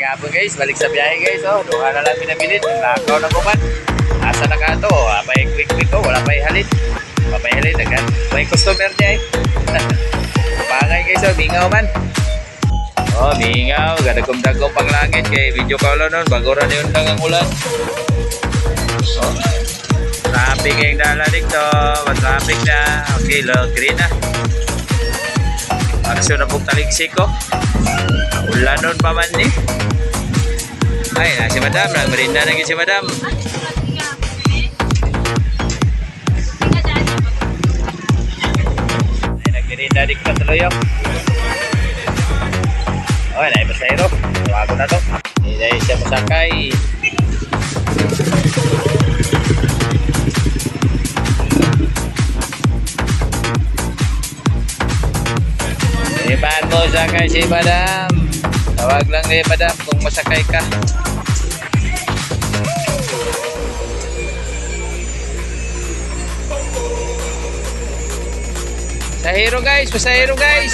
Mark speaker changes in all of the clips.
Speaker 1: hapon guys, balik sa biyahe guys. Oh, duha na lang pinabilin. Lakaw na kuman. Asa na ka to? Abay quick ko, wala pa ihalin. Papahalin agad. May customer niya eh. Pangay guys, oh, mingaw man. Oh, mingaw, gadagom-dagom pang langit kay video call nun, bago rin yun lang ang ulan. Oh. Traffic yung dala dito, traffic na. Okay, low, green na. Ano siya na pong taligsik ko? Ulan nun pa man eh. Ay, na si madam, nagmarinda na si madam. Ay, nagmarinda dik pa tuloy yung. Okay, na pasayro. Tawago na to. Hindi siya masakay. Iban mo sakay si madam. Tawag lang ni madam kung masakay ka. Pasahero guys, pasahero guys.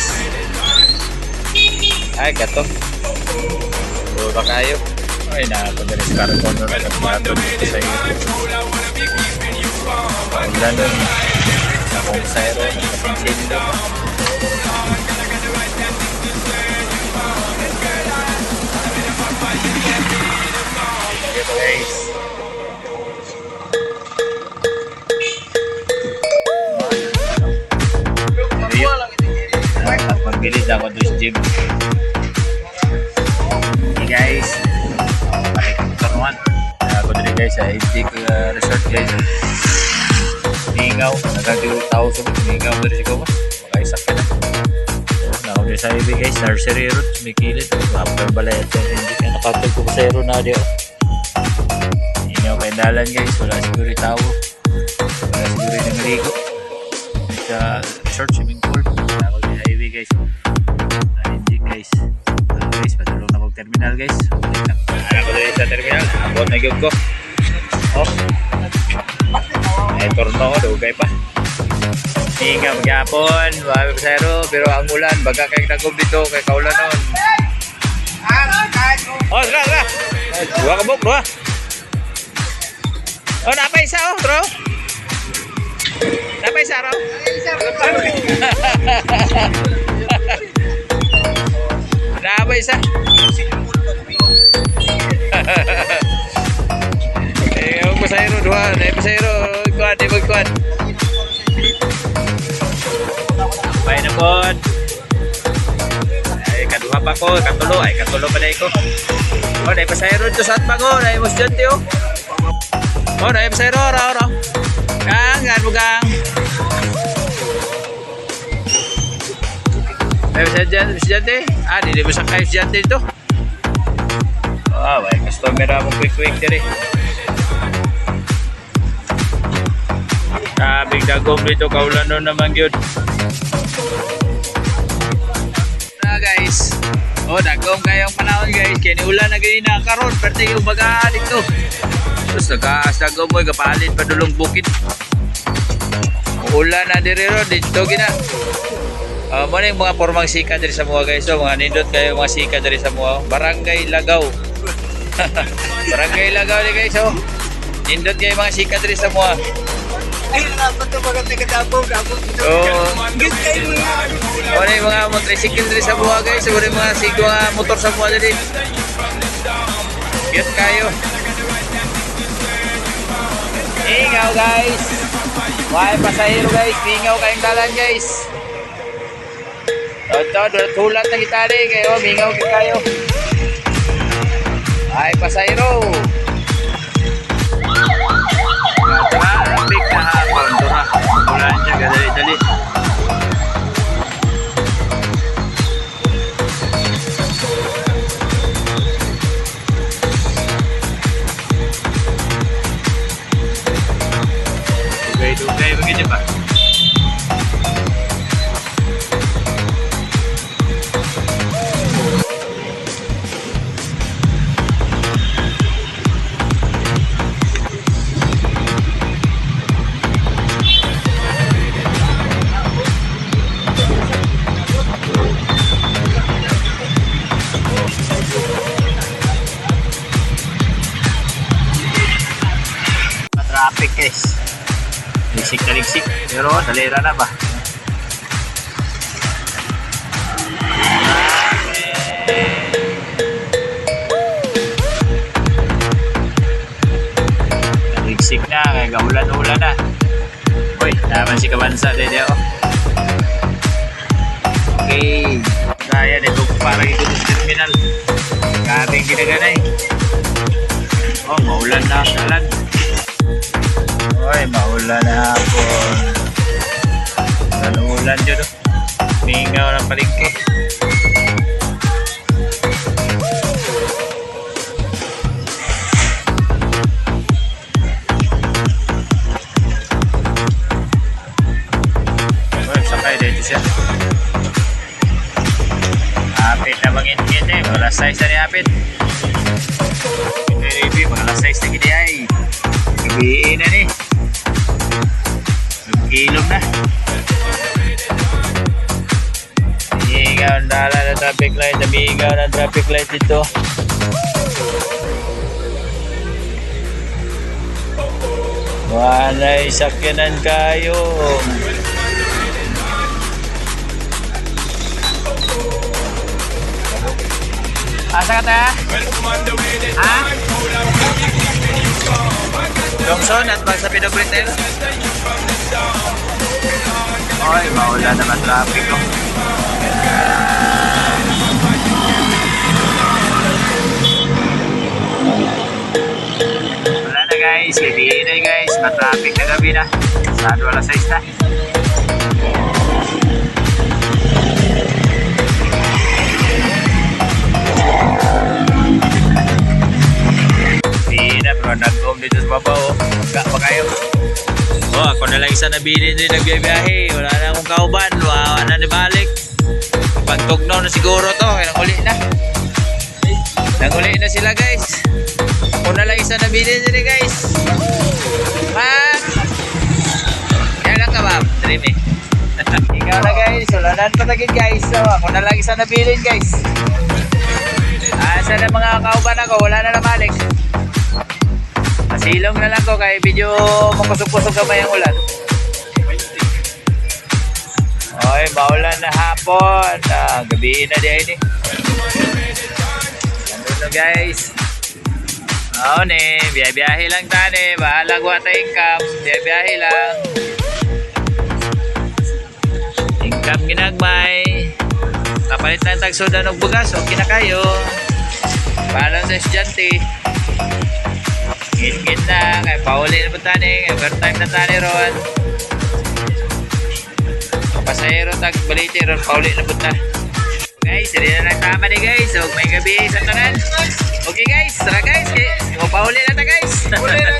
Speaker 1: Ay, gato. Puro ba kayo? Ay, nakapagalis karton na nagpatong sa iyo. Paulan nun. Akong pasahero, nakapansin doon. Ito guys. Magbilid ako doon sa gym. Okay guys, balik ang karuan. Ako dali guys sa Epic Resort guys. Mingaw, nagagawin tao sa mingaw dari sigaw ba? Makaisak ka na. Ako din sa Epic guys, nursery route, may kilid. After balay at hindi ka nakapag ko sa aero na diyo. Mingaw kayo dalan guys, wala siguro tao. Wala siguro yung maligo. Sa resort, swimming pool. Ako din sa Epic guys. Hindi guys. Guys, patulong na kong terminal guys. Anak ko din sa terminal. Abot na gyud ko. Oh. Ay turno ko, dugay pa. Hinga magyapon, wabi pasero, pero ang ulan, baga kay nagom dito kay kaulan nun. Oh, tara. Dua ka buk, dua. Oh, napay isa oh, bro. Napay isa, bro. Napay isa. Ang pasayro, dua. Ang pasayro, ikuan, di magkuan. Bay na po. Ay, kaduha pa ko, katulo. Ay, katulo pa na ko. Oh, na pasayro dito sa atbang oh. Na estudyante oh. Oh, na pasayro, ora. Gang, gang. Ay, estudyante. Ah, di ba sa kayo estudyante dito? Ah, may customer ako quick diri. Big dagom dito kaulan nun naman yun. Guys, oh dagom kayong panahon guys, kaya ni ulan na ganyan na karon, pero yung bagaan dito. Tapos nagkaas dagom mo, kapalit pa dulong bukid. Ulan na diri ron, dito gina. Muna yung mga formang sika diri sa mga guys, so mga nindot kayo mga sika diri sa mga Barangay Lagaw. Barangay Lagaw di guys, oh. Nindot kayo mga sika diri sa mga. Wala yung mga tricycle diri sa buha guys. Wala yung mga motor sa buha diri. Cute kayo. Ingaw guys. May pasahero guys. Ingaw kayong dalan guys. Tulat na kita rin kayo. Ingaw kayo. May pasahero. Traffic na hapon. Ulan siya, gadali-dali. Dugay begini pa. Pero dalira na ba? Naligsik na, kaya gaulan-ulan na. Uy, naman si Kabansa, dede ako. Okay, kaya nito parang ito sa terminal. Kaming ginaganay. Oh, maulan na kalan. Uy, maulan na hapon. Ulan dyan o. Mingaw ng palengke. Uy, sakay dito siya. Apit na mangin-ngin eh. Mga alas 6 na ni Apit. Ito mga alas 6 na gini ay. Gabiin na ni. Nagkilom na. Migaw ang dala ng traffic light. Migaw ng traffic light dito. Walay sakyanan kayo. Asa ka ta? Ha? Johnson at bag sa Pinobritel? Oy, maula naman traffic ko. Wala na guys, gabihin na guys. Matraffic na gabi na. Sado alas 6 na. Pero nag-home dito sa baba oh. Magka pa kayo. Oh, ako na lang isa nabili din nagbiyahe. Wala na akong kauban. Wala na nibalik. Pagtugnaw na siguro to. Kaya nanguli na. Nanguli na sila guys. Ako na lang isa nabili din guys. Ma'am. Kaya lang ka ma'am. Dreamy. Ikaw na guys. Wala na patagin guys. So, ako na lang isa nabili guys. Asa na mga kauban ako. Wala na nabalik. Silong na lang ko kaya video makusog-kusog kamay ang ulan. Oy, maulan na hapon. Gabi na din eh. Ano na guys? Oo ne, biyahe lang tani. Bahala ko at income. Biyahe lang. Income ginagmay. Kapalit lang tagsudan og bugas. Okay na kayo. Bahala sa estudyante. Git na, kaya pauli na po tani, overtime na tani ron. Pasahero tag baliti ron, pauli na po tani. Guys, hindi na nagtama ni guys, so may gabi sa tanan. Okay guys, tara guys, pauli na ta guys. Pauli na,